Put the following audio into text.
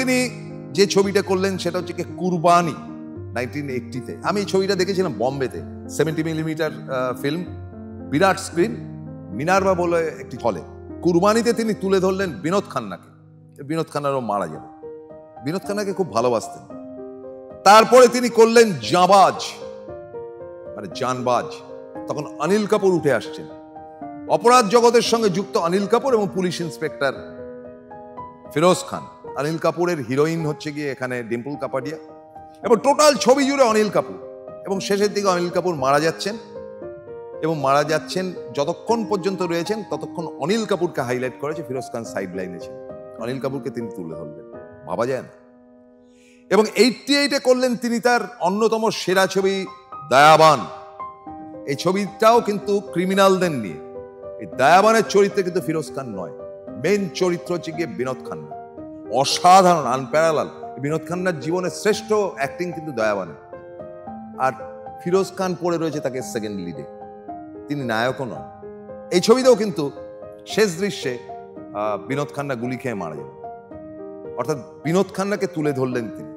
তিনি যে ছবিটা করলেন সেটা হচ্ছে কি কুরবানি, 1980-তে। আমি এই ছবিটা দেখেছিলাম বম্বেতে, 70 মিলিমিটার ফিল্ম, বিরাট স্ক্রিন, মিনারবা বলে একটি হলে। কুরবানিতে তিনি তুলে ধরলেন বিনোদ খান্নাকে। বিনোদ খান্নারও মারা যাবে, বিনোদ খান্নাকে খুব ভালোবাসতেন। তারপরে তিনি করলেন জাঁবাজ, মানে জানবাজ। তখন অনিল কাপুর উঠে আসছেন, অপরাধ জগতের সঙ্গে যুক্ত অনিল কাপুর এবং পুলিশ ইন্সপেক্টর ফিরোজ খান। অনিল কাপুরের হিরোইন হচ্ছে গিয়ে এখানে ডিম্পল কাপাডিয়া, এবং টোটাল ছবি জুড়ে অনিল কাপুর। এবং শেষের দিকে অনিল কাপুর মারা যাচ্ছেন, এবং মারা যাচ্ছেন যতক্ষণ পর্যন্ত রয়েছেন ততক্ষণ অনিল কাপুরকে হাইলাইট করেছে, ফিরোজ খান সাইড লাইনে ছিল। অনিল কাপুরকে তিনি তুলে ধরলেন, ভাবা যায় না। এবং 88-এ করলেন তিনি তার অন্যতম সেরা ছবি দয়াবান। এই ছবিটাও কিন্তু ক্রিমিনালদের নিয়ে। এই দয়াবানের চরিত্রে কিন্তু ফিরোজ খান নয়, মেন চরিত্র হচ্ছে গিয়ে বিনোদ খান্না। অসাধারণ, আনপ্যারালাল। বিনোদ খান্নার জীবনের শ্রেষ্ঠ অ্যাক্টিং কিন্তু দয়াবানে। আর ফিরোজ খান পড়ে রয়েছে তাকে সেকেন্ড লিডে, তিনি নায়কও নন। এই ছবিতেও কিন্তু শেষ দৃশ্যে বিনোদ খান্না গুলি খেয়ে মারা যাবে, অর্থাৎ বিনোদ খান্নাকে তুলে ধরলেন তিনি।